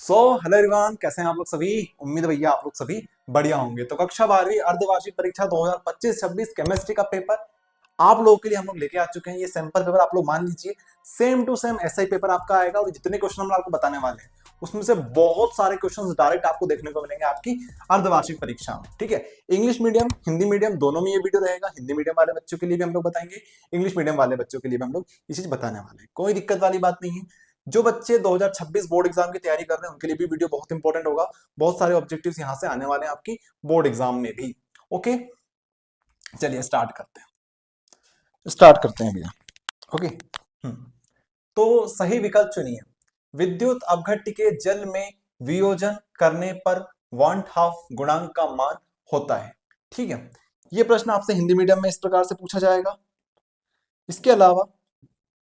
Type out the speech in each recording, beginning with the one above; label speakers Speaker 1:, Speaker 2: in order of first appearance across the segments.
Speaker 1: Hello everyone, कैसे हैं आप लोग सभी। उम्मीद है भैया आप लोग सभी बढ़िया होंगे। तो कक्षा 12वीं अर्धवार्षिक परीक्षा 2025-26 केमिस्ट्री का पेपर आप लोगों के लिए हम लोग लेके आ चुके हैं। ये सैंपल पेपर आप लोग मान लीजिए, सेम टू सेम ऐसा ही पेपर आपका आएगा। और जितने क्वेश्चन हम आपको बताने वाले हैं उसमें से बहुत सारे क्वेश्चंस डायरेक्ट आपको देखने को मिलेंगे आपकी अर्धवार्षिक परीक्षा में। ठीक है, इंग्लिश मीडियम हिंदी मीडियम दोनों में ये वीडियो रहेगा। हिंदी मीडियम वाले बच्चों के लिए भी हम लोग बताएंगे, इंग्लिश मीडियम वाले बच्चों के लिए भी हम लोग ये चीज बताने वाले हैं। कोई दिक्कत वाली बात नहीं है। जो बच्चे 2026 बोर्ड एग्जाम की तैयारी कर रहे हैं उनके लिए भी वीडियो बहुत इंपॉर्टेंट होगा। बहुत सारे ऑब्जेक्टिव्स यहां से आने वाले हैं आपकी बोर्ड एग्जाम में भी। ओके, चलिए स्टार्ट करते हैं भैया। ओके, तो सही विकल्प चुनिए। विद्युत अपघट्य के जल में वियोजन करने पर वांट हाफ गुणांक का मान होता है। ठीक है, यह प्रश्न आपसे हिंदी मीडियम में इस प्रकार से पूछा जाएगा। इसके अलावा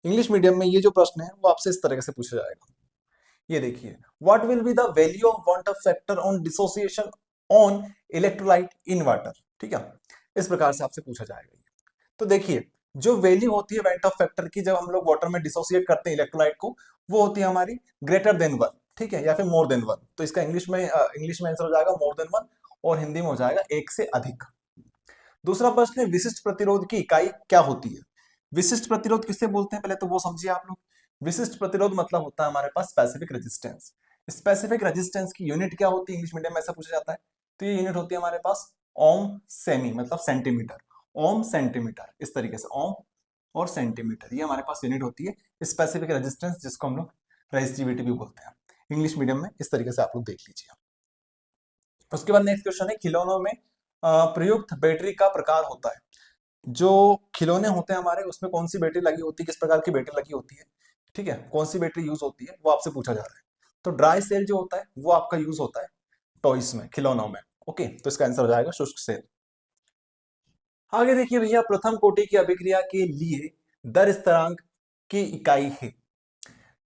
Speaker 1: इंग्लिश मीडियम में ये जो प्रश्न है वो आपसे इस तरह से पूछा जाएगा। ये देखिए, what will be the value of want of factor on dissociation on electrolyte in water. ठीक है, इस प्रकार से आपसे पूछा जाएगा। तो देखिए, जो वैल्यू होती है वांट ऑफ फैक्टर की जब हम लोग वाटर में डिसोसिएट करते हैं इलेक्ट्रोलाइट को, वो होती है हमारी ग्रेटर देन 1। ठीक है, या फिर मोर देन 1। तो इसका इंग्लिश में आंसर हो जाएगा मोर देन 1 और हिंदी में हो जाएगा एक से अधिक। दूसरा प्रश्न है, विशिष्ट प्रतिरोध की इकाई क्या होती है। विशिष्ट प्रतिरोध किसे बोलते हैं पहले तो वो समझिए आप लोग। विशिष्ट प्रतिरोध मतलब होता है हमारे पास स्पेसिफिक रेजिस्टेंस। स्पेसिफिक रेजिस्टेंस की यूनिट क्या होती है, इंग्लिश मीडियम में ऐसा पूछा जाता है। तो ये यूनिट होती है हमारे पास ओम सेमी, मतलब सेंटीमीटर। ओम सेंटीमीटर, इस तरीके से ओम और सेंटीमीटर, ये हमारे पास यूनिट होती है स्पेसिफिक रेजिस्टेंस, जिसको हम लोग रेजिस्टिविटी भी बोलते हैं। इंग्लिश मीडियम में इस तरीके से आप लोग देख लीजिए। उसके बाद नेक्स्ट क्वेश्चन है, खिलौनों में प्रयुक्त बैटरी का प्रकार होता है। जो खिलौने होते हैं हमारे, उसमें कौन सी बैटरी लगी होती है, किस प्रकार की बैटरी लगी होती है। ठीक है, कौन सी बैटरी यूज होती है वो आपसे पूछा जा रहा है। तो ड्राई सेल जो होता है वो आपका यूज होता है टॉयस में, खिलौनों में। ओके, तो इसका आंसर हो जाएगा शुष्क सेल। आगे देखिए भैया, प्रथम कोटि की अभिक्रिया के लिए दर स्थिरांक की इकाई है।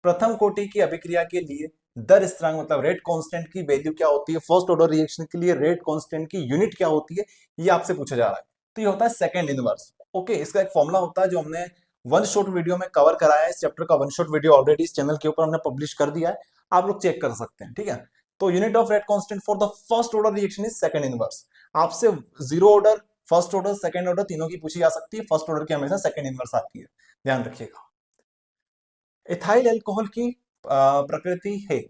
Speaker 1: प्रथम कोटि की अभिक्रिया के लिए दर स्थिरांक मतलब रेट कांस्टेंट की वैल्यू क्या होती है। फर्स्ट ऑर्डर रिएक्शन के लिए रेट कांस्टेंट की यूनिट क्या होती है, ये आपसे पूछा जा रहा है। तो ये होता है सेकंड इनवर्स। ओके, इसका एक फॉर्मूला होता है जो हमने वन शॉट वीडियो में कवर कराया है। इस चैप्टर का वन शॉट वीडियो ऑलरेडी इस चैनल के ऊपर हमने पब्लिश कर दिया है, आप लोग चेक कर सकते हैं। ठीक है, तो unit of rate constant for the first order reaction is second inverse. आपसे zero order, first order, second order तीनों की पूछी जा सकती है। फर्स्ट ऑर्डर की हमेशा सेकंड इनवर्स आती है, ध्यान रखिएगा। इथाइल अल्कोहल की प्रकृति है,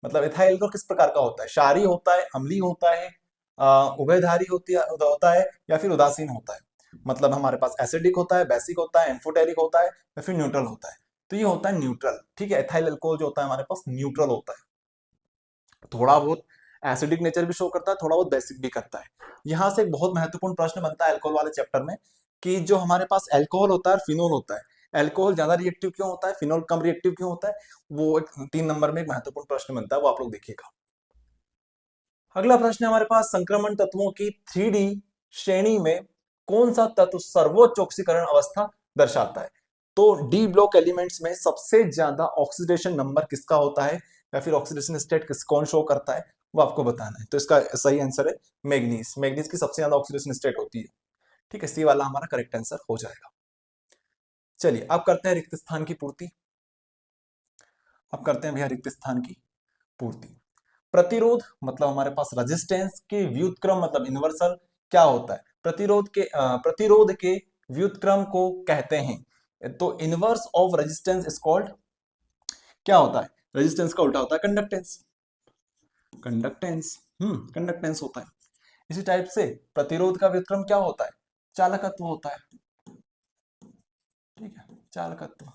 Speaker 1: मतलब इथाइल अल्कोहल किस प्रकार का होता है। क्षारीय होता है, अम्लीय होता है, उभयधारी होता है या फिर उदासीन होता है। मतलब हमारे पास एसिडिक होता है, बेसिक होता है, एम्फोटेरिक होता है या फिर न्यूट्रल होता है। तो ये होता है न्यूट्रल। ठीक है, इथाइल अल्कोहल जो होता है हमारे पास न्यूट्रल होता है। थोड़ा बहुत एसिडिक नेचर भी शो करता है, थोड़ा बहुत बेसिक भी करता है। यहां से एक बहुत महत्वपूर्ण प्रश्न बनता है अल्कोहल वाले चैप्टर में, कि जो हमारे पास अल्कोहल होता है और फिनोल होता है, अल्कोहल ज्यादा रिएक्टिव क्यों होता है, फिनोल कम रिएक्टिव क्यों होता है। वो एक 3 नंबर में एक महत्वपूर्ण प्रश्न बनता है, वो आप लोग देखिएगा। अगला प्रश्न है हमारे पास, संक्रमण तत्वों की 3D श्रेणी में कौन सा तत्व सर्वोच्च ऑक्सीकरण अवस्था दर्शाता है। तो डी ब्लॉक एलिमेंट्स में सबसे ज्यादा ऑक्सीडेशन नंबर किसका होता है, या फिर ऑक्सीडेशन स्टेट किस कौन शो करता है, वो आपको बताना है। तो इसका सही आंसर है मैग्नीज। मैग्नीज की सबसे ज्यादा ऑक्सीडेशन स्टेट होती है। ठीक है, सी वाला हमारा करेक्ट आंसर हो जाएगा। चलिए अब करते हैं रिक्त स्थान की पूर्ति। अब करते हैं भैया रिक्त स्थान की पूर्ति। प्रतिरोध मतलब हमारे पास रेजिस्टेंस के व्युत्क्रम मतलब इन्वर्सल क्या होता है। प्रतिरोध के व्युत्क्रम को कहते हैं। तो inverse of resistance is called क्या होता है। रेजिस्टेंस का उल्टा होता है कंडक्टेंस। कंडक्टेंस कंडक्टेंस होता है। इसी टाइप से प्रतिरोध का व्युत्क्रम क्या होता है, चालकत्व होता है। ठीक है, चालकत्व,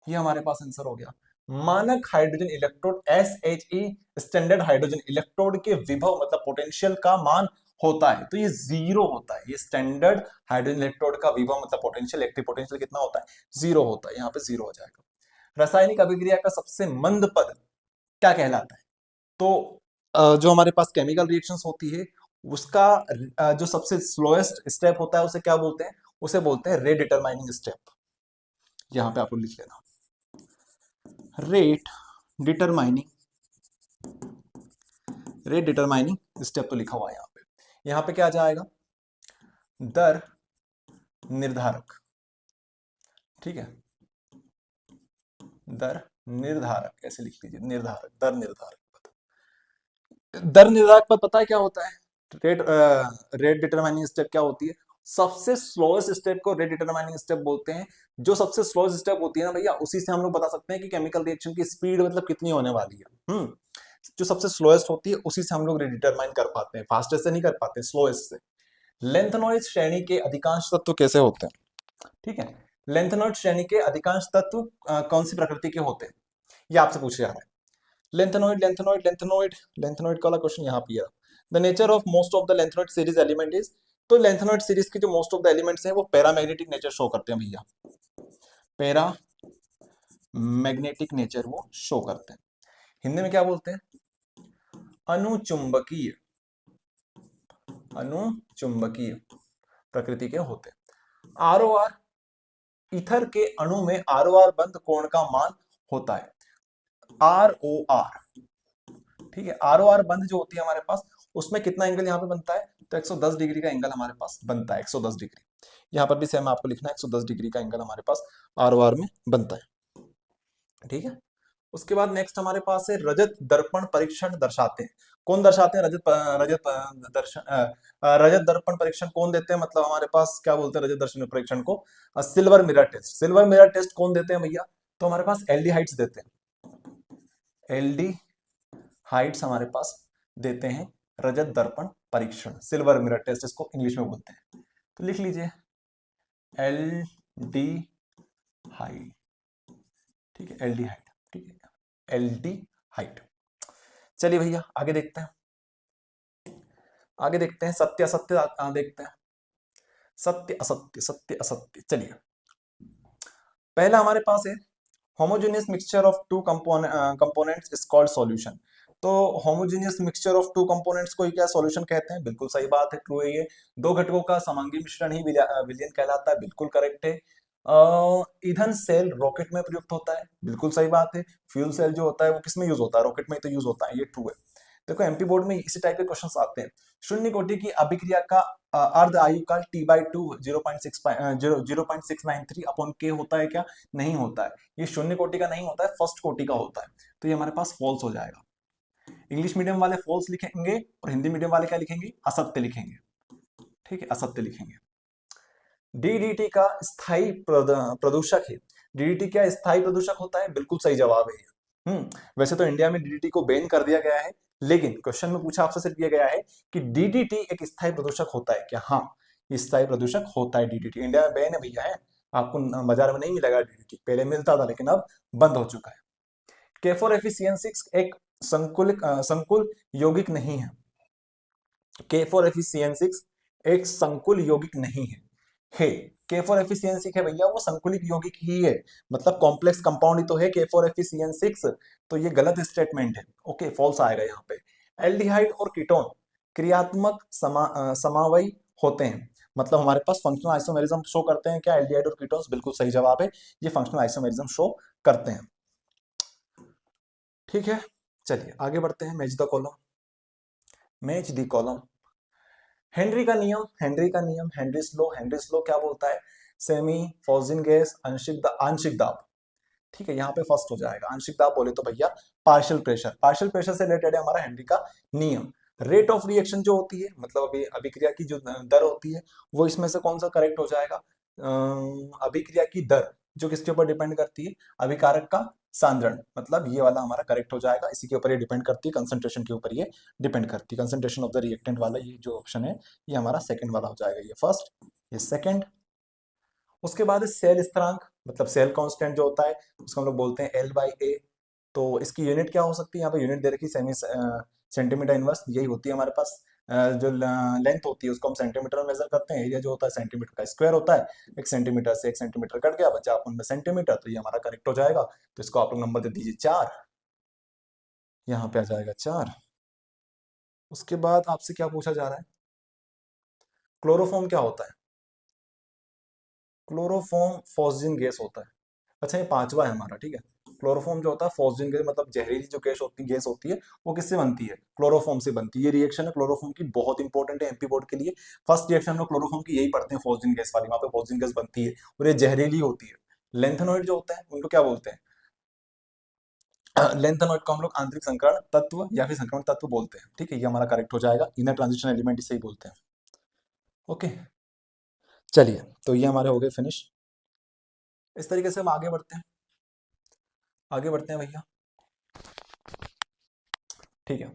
Speaker 1: ये हमारे पास आंसर हो गया। मानक hydrogen electrode SHE standard hydrogen electrode के विभव मतलब पोटेंशियल का मान होता है। तो ये जीरो होता है। ये स्टैंडर्ड हाइड्रोजन इलेक्ट्रोड का विभव मतलब पोटेंशियल, एक्टिव पोटेंशियल कितना होता है, जीरो होता है। यहाँ पे जीरो हो जाएगा। रासायनिक अभिक्रिया का सबसे मंद पद क्या कहलाता है। तो जो हमारे पास केमिकल रिएक्शंस होती है उसका जो सबसे स्लोएस्ट स्टेप होता है उसे क्या बोलते हैं, उसे बोलते हैं रेट डिटरमाइनिंग स्टेप। यहाँ पे आपको लिख लेना, rate determining, rate determining step तो लिखा हुआ है यहाँ पे। यहाँ पे क्या जाएगा, दर निर्धारक। ठीक है, दर निर्धारक कैसे लिख लीजिए, निर्धारक, दर निर्धारक पद। दर निर्धारक पद पता है क्या होता है? रेट रेट डिटरमाइनिंग स्टेप क्या होती है? सबसे स्लोएस्ट स्टेप को रेट डिटरमाइनिंग स्टेप बोलते हैं। जो सबसे स्लोएस्ट स्टेप होती है ना भैया, उसी से हम लोग बता सकते हैं कि केमिकल रिएक्शन की स्पीड मतलब कितनी होने वाली है। जो सबसे स्लोएस्ट होती है उसी से हम लोग डिटरमाइन कर पाते हैं, फास्टेस्ट से नहीं कर पाते, स्लोएस्ट से। लेंथनॉइड श्रेणी के अधिकांश तत्व कैसे होते हैं? ठीक है, लेंथनॉइड श्रेणी के अधिकांश तत्व कौन सी प्रकृति के होते हैं, ये आपसे पूछा जा रहा है। लेंथनॉइड लेंथनॉइड लेंथनॉइड लेंथनॉइड का वाला क्वेश्चन यहाँ पे है। The nature of most of the lanthanoid series element is, तो लेंथनॉइड सीरीज के जो मोस्ट ऑफ द एलिमेंट्स हैं वो पैरामैग्नेटिक नेचर शो करते हैं भैया, पैरा मैग्नेटिक नेचर वो शो करते हैं। हिंदी में क्या बोलते हैं? अनुचुंबकीय, अनुचुंबकीय प्रकृति के होते हैं। आरओआर, ईथर के अणु में आरओआर बंध कोण का मान होता है, आरओआर। ठीक है, आरओआर बंध जो होती है हमारे पास, उसमें कितना एंगल यहाँ पे बनता है? तो 110 डिग्री का एंगल हमारे पास बनता है, 110 डिग्री। यहाँ पर भी सेम आपको लिखना है, 110 डिग्री का एंगल हमारे पास आरओआर में बनता है। ठीक है, उसके बाद नेक्स्ट हमारे पास है रजत दर्पण परीक्षण दर्शाते हैं। कौन दर्शाते हैं? रजत दर्पण परीक्षण कौन देते हैं? मतलब हमारे पास क्या बोलते हैं रजत दर्पण परीक्षण को? Silver mirror test. Silver mirror test कौन देते हैं भैया? तो हमारे पास एल्डिहाइड्स देते हैं, एल्डिहाइड्स हमारे पास देते हैं रजत दर्पण परीक्षण, सिल्वर मिरर टेस्ट इसको इंग्लिश में बोलते हैं। तो लिख लीजिए एल्डिहाइड। ठीक है, एल्डिहाइड। ठीक है, एल्डिहाइड। चलिए भैया आगे देखते हैं, आगे देखते हैं सत्य असत्य देखते हैं, सत्य असत्य, सत्य असत्य। चलिए, पहला हमारे पास है homogeneous mixture of two components is called solution. तो homogeneous mixture of two components को क्या सॉल्यूशन कहते हैं? बिल्कुल सही बात है, ट्रू है ये। दो घटकों का समांगी मिश्रण ही विलयन कहलाता है, बिल्कुल करेक्ट है। ईंधन सेल रॉकेट में प्रयुक्त होता है, बिल्कुल सही बात है। फ्यूल सेल जो होता है वो किसमें यूज होता है? रॉकेट में तो यूज होता है, ये ट्रू है। देखो एमपी बोर्ड में इसी टाइप के क्वेश्चंस आते हैं। शून्य कोटि की अभिक्रिया का अर्ध आयुकाल T/2 0.693 अपॉन के होता है क्या? नहीं होता है, ये शून्य कोटि का नहीं होता है, फर्स्ट कोटि का होता है। तो ये हमारे पास फॉल्स हो जाएगा। इंग्लिश मीडियम वाले फॉल्स लिखेंगे और हिंदी मीडियम वाले क्या लिखेंगे? असत्य लिखेंगे। ठीक है, असत्य लिखेंगे। डीडीटी का स्थायी प्रदूषक है। डीडीटी क्या स्थायी प्रदूषक होता है? बिल्कुल सही जवाब है। वैसे तो इंडिया में डीडीटी को बैन कर दिया गया है, लेकिन क्वेश्चन में पूछा आपसे सिर्फ दिया गया है कि डीडीटी एक स्थायी प्रदूषक होता है क्या? हाँ, स्थायी प्रदूषक होता है डीडीटी। इंडिया में बैन है भैया, है, आपको बाजार में नहीं मिलेगा डीडीटी, पहले मिलता था लेकिन अब बंद हो चुका है। के4 एफिशिएंसिक्स एक संकुल यौगिक नहीं है। के4 एफिशिएंसिक्स एक संकुल यौगिक नहीं है। के4 एफिशिएंसी है भैया, वो संकुलित यौगिक ही है, मतलब कॉम्प्लेक्स कंपाउंड ही तो है के4 एफिशिएंसिक्स। तो ये गलत स्टेटमेंट है, ओके, फॉल्स आएगा यहाँ पे। एल्डिहाइड और कीटोन क्रियात्मक समावयी होते हैं, मतलब हमारे पास फंक्शनल आइसोमेरिज्म शो करते हैं क्या? एल्डिहाइड और कीटोन्स, बिल्कुल सही जवाब है, ये फंक्शनल आइसोमेरिज्म शो करते हैं। ठीक है, चलिए आगे बढ़ते हैं। Match the column, match the column. Henry का नियम, हेनरी का नियम, हेनरीज लॉ, हेनरीज लॉ क्या बोलता है? सेमी फॉजिन गैस आंशिक दाब। ठीक है, यहाँ पे फर्स्ट हो जाएगा। आंशिक दाब बोले तो भैया पार्शियल प्रेशर, पार्शियल प्रेशर से रिलेटेड है हमारा हेनरी का नियम। रेट ऑफ रिएक्शन जो होती है, मतलब अभी अभिक्रिया की जो दर होती है, वो इसमें से कौन सा करेक्ट हो जाएगा? अभिक्रिया की दर जो किसके ऊपर डिपेंड करती है? अभिकारक का सांद्रण, मतलब ये वाला हमारा करेक्ट हो जाएगा। इसी के ऊपर ये डिपेंड करती है, कंसंट्रेशन के ऊपर ये डिपेंड करती है। कंसंट्रेशन ऑफ द रिएक्टेंट वाला ये जो ऑप्शन है, ये हमारा सेकंड वाला हो जाएगा, ये फर्स्ट, ये सेकंड। उसके बाद सेल स्थिरांक, मतलब सेल कांस्टेंट जो होता है उसको हम लोग बोलते हैं L/A। तो इसकी यूनिट क्या हो सकती है? यहाँ पे यूनिट दे रखी सेमी सेंटीमीटर इनवर्स, यही होती है हमारे पास। जो लेंथ होती है उसको हम सेंटीमीटर में मेजर करते हैं, एरिया जो होता है सेंटीमीटर का स्क्वायर होता है। 1 सेंटीमीटर से 1 सेंटीमीटर कट गया, बचा अपन में सेंटीमीटर, तो ये हमारा करेक्ट हो जाएगा। तो इसको आप लोग नंबर दे दीजिए 4, यहाँ पे आ जाएगा 4। उसके बाद आपसे क्या पूछा जा रहा है? क्लोरोफॉर्म क्या होता है? क्लोरोफॉर्म फॉस्जिन गैस होता है। अच्छा, ये पांचवा है हमारा, ठीक है। क्लोरोफॉर्म जो होता है फॉस्जिन गैस, मतलब जहरीली जो गैस होती है वो किससे बनती है? क्लोरोफॉर्म से बनती है। ये रिएक्शन है क्लोरोफॉर्म की, बहुत इंपॉर्टेंट है एमपी बोर्ड के लिए। फर्स्ट रिएक्शन में क्लोरोफॉर्म की यही पढ़ते हैं, फॉस्जिन गैस वाली, वहां पे फॉस्जिन गैस बनती है और ये जहरीली होती है। लेंथेनॉइड जो होता है उनको क्या बोलते हैं? लेंथेनॉइड को हम लोग आंतरिक संकरण तत्व या फिर संक्रमण तत्व बोलते हैं। ठीक है, ये हमारा करेक्ट हो जाएगा। इनर ट्रांजिशन एलिमेंट इसे ही बोलते हैं। ओके, चलिए, तो ये हमारे हो गए फिनिश। इस तरीके से हम आगे बढ़ते हैं, आगे बढ़ते हैं भैया। ठीक है,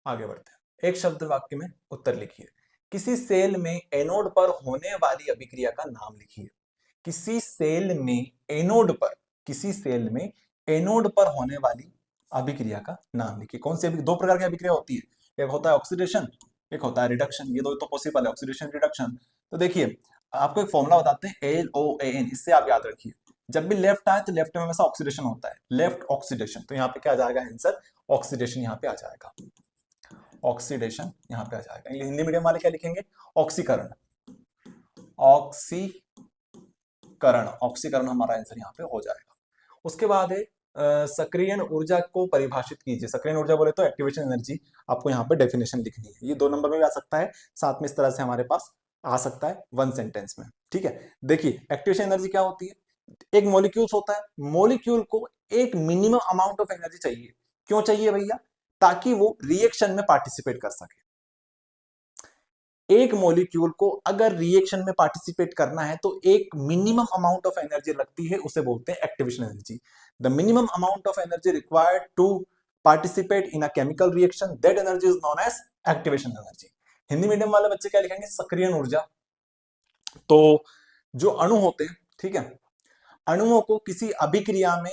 Speaker 1: आगे बढ़ते हैं। एक शब्द वाक्य में उत्तर लिखिए। किसी सेल में एनोड पर होने वाली अभिक्रिया का नाम लिखिए। किसी सेल में एनोड पर, किसी सेल में एनोड पर होने वाली अभिक्रिया का नाम लिखिए। कौन सी दो प्रकार की अभिक्रिया होती है, एक होता है ऑक्सीडेशन, एक होता है रिडक्शन। ये दो तो पॉसिबल है, ऑक्सीडेशन रिडक्शन। तो देखिए, आपको एक फॉर्मूला बताते हैं, LOAN, इससे आप याद रखिए। जब भी लेफ्ट आए तो लेफ्ट में हमेशा ऑक्सीडेशन होता है, लेफ्ट ऑक्सीडेशन। तो यहाँ पे क्या आ जाएगा आंसर, ऑक्सीडेशन यहाँ पे आ जाएगा, ऑक्सीडेशन यहाँ पे आ जाएगा। हिंदी मीडियम वाले क्या लिखेंगे, ऑक्सीकरण, ऑक्सीकरण, ऑक्सीकरण हमारा आंसर यहाँ पे हो जाएगा। उसके बाद है सक्रियण ऊर्जा को परिभाषित कीजिए। सक्रियण ऊर्जा बोले तो एक्टिवेशन एनर्जी, आपको यहाँ पे डेफिनेशन लिखनी है। ये 2 नंबर में भी आ सकता है, साथ में इस तरह से हमारे पास आ सकता है 1 सेंटेंस में। ठीक है, देखिए एक्टिवेशन एनर्जी क्या होती है, एक मॉलिक्यूल्स होता है, मॉलिक्यूल को एक मिनिमम अमाउंट ऑफ एनर्जी चाहिए। क्यों चाहिए भैया, ताकि वो रिएक्शन में पार्टिसिपेट कर सके। एक मॉलिक्यूल को अगर रिएक्शन में पार्टिसिपेट करना है तो एक मिनिमम अमाउंट ऑफ एनर्जी लगती है, उसे बोलते हैं activation energy. The minimum amount of energy required to participate in a chemical reaction, that energy is known as activation energy. Hindi medium वाले बच्चे क्या लिखेंगे, सक्रियण ऊर्जा। तो जो अणु होते हैं, ठीक है, अणुओं को किसी अभिक्रिया में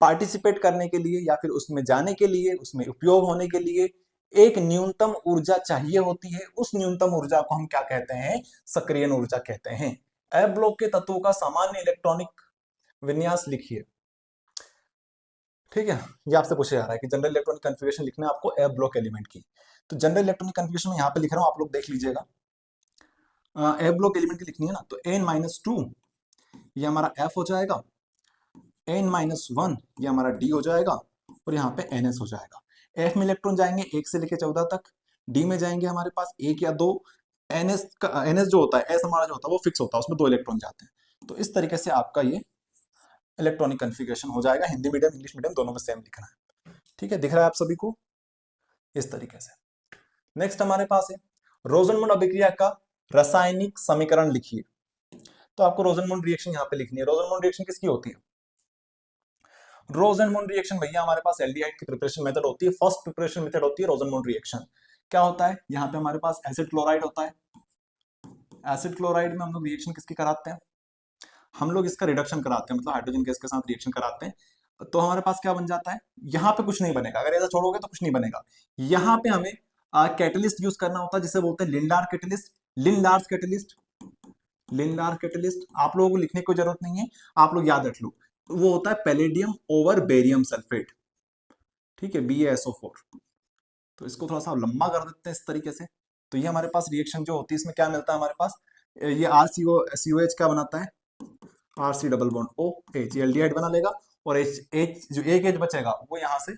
Speaker 1: पार्टिसिपेट करने के लिए या फिर उसमें जाने के लिए, उसमें उपयोग होने के लिए एक न्यूनतम ऊर्जा चाहिए होती है। उस न्यूनतम ऊर्जा को हम क्या कहते हैं, सक्रियण ऊर्जा कहते हैं। ए ब्लॉक के तत्वों का सामान्य इलेक्ट्रॉनिक विन्यास लिखिए। ठीक है, ये आपसे पूछा जा रहा है कि जनरल इलेक्ट्रॉनिक कॉन्फ़िगरेशन लिखना है आपको ए ब्लॉक एलिमेंट की। तो जनरल इलेक्ट्रॉनिक कॉन्फ़िगरेशन में यहाँ पे लिख रहा हूँ, आप लोग देख लीजिएगा। ए ब्लॉक एलिमेंट की लिखनी है ना, तो n-2 ये हमारा F हो जाएगा, n-1 ये हमारा D हो जाएगा, और यहाँ पे NS हो जाएगा। F में इलेक्ट्रॉन जाएंगे 1 से लेकर 14 तक, D में जाएंगे हमारे पास 1 या 2, NS जो होता है, S हमारा जो होता है वो फिक्स होता है, उसमें 2 इलेक्ट्रॉन जाते हैं। तो इस तरीके से आपका ये इलेक्ट्रॉनिक कन्फिग्रेशन हो जाएगा। हिंदी मीडियम इंग्लिश मीडियम दोनों में सेम लिखना है। ठीक है, दिख रहा है आप सभी को इस तरीके से। नेक्स्ट हमारे पास है रोजनमंड अभिक्रिया का रासायनिक समीकरण लिखिए। तो आपको रोजनमंड रिएक्शन यहाँ पे लिखनी है। रोजनमंड रिएक्शन किसकी होती है, रोजनमंड रिएक्शन भैया हमारे पास एल्डिहाइड की प्रिपरेशन मेथड होती है। फर्स्ट प्रिपरेशन मेथड होती है रोजनमंड रिएक्शन। क्या होता है, यहाँ पे हमारे पास एसिड क्लोराइड होता है। एसिड क्लोराइड में हम लोग रिएक्शन किसकी कराते हैं, हम लोग इसका रिडक्शन कराते हैं, मतलब हाइड्रोजन गैस के साथ रिएक्शन कराते हैं। तो हमारे पास क्या बन जाता है, यहाँ पे कुछ नहीं बनेगा, अगर ऐसा छोड़ोगे तो कुछ नहीं बनेगा। यहाँ पे हमें कैटलिस्ट यूज करना होता है, जिसे बोलते हैं लिंडार कैटलिस्ट। लिंडार्स कैटलिस्ट, लिंडार कैटलिस्ट आप लोगों को लिखने की जरूरत नहीं है, आप लोग याद रख लो। वो होता है पैलेडियम ओवर बेरियम सल्फेट। ठीक है, BaSO4। तो इसको थोड़ा सा लंबा कर देते हैं इस तरीके से। तो ये हमारे पास रिएक्शन जो होती है, इसमें क्या मिलता है हमारे पास, ये RCOH क्या बनाता है, RC डबल बॉन्ड OH, ये एल्डिहाइड बना लेगा, और H जो एक H बचेगा वो यहाँ से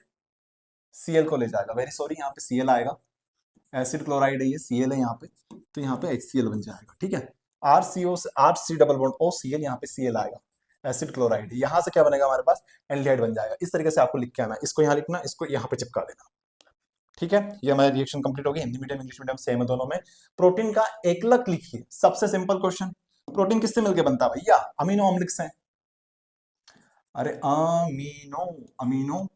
Speaker 1: Cl को ले जाएगा। वेरी सॉरी, यहाँ पे Cl आएगा, एसिड क्लोराइड है ये, Cl है यहाँ पे, तो यहाँ पे HCl बन जाएगा। ठीक है, RC डबल बॉन्ड OCl, यहाँ पे Cl आएगा, एसिड क्लोराइड, यहाँ से क्या बनेगा हमारे पास, एल्डिहाइड बन जाएगा। इस तरीके से आपको लिख के आना, इसको यहाँ लिखना, इसको यहाँ पे चिपका देना। ठीक है, ये हमारा रिएक्शन कंप्लीट हो गई। Hindi medium English medium same है दोनों में। प्रोटीन का एकलक लिखिए। सबसे सिंपल क्वेश्चन, प्रोटीन किससे मिलके बनता है भैया, अमीनो अम्ल से। अरे अमीनो, अमीनो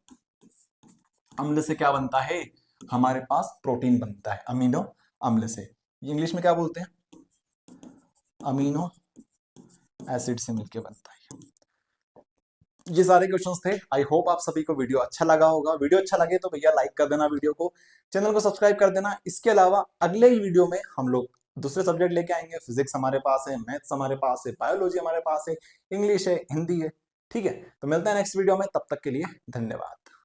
Speaker 1: अम्ल से क्या बनता है, हमारे पास प्रोटीन बनता है अमीनो अम्ल से। इंग्लिश में क्या बोलते हैं, अमीनो एसिड से मिलके बनता है। ये सारे क्वेश्चंस थे। आई होप आप सभी को वीडियो अच्छा लगा होगा। वीडियो अच्छा लगे तो भैया लाइक कर देना वीडियो को, चैनल को सब्सक्राइब कर देना। इसके अलावा अगले ही वीडियो में हम लोग दूसरे सब्जेक्ट लेके आएंगे। फिजिक्स हमारे पास है, मैथ्स हमारे पास है, बायोलॉजी हमारे पास है, इंग्लिश है, हिंदी है। ठीक है, तो मिलते हैं नेक्स्ट वीडियो में, तब तक के लिए धन्यवाद।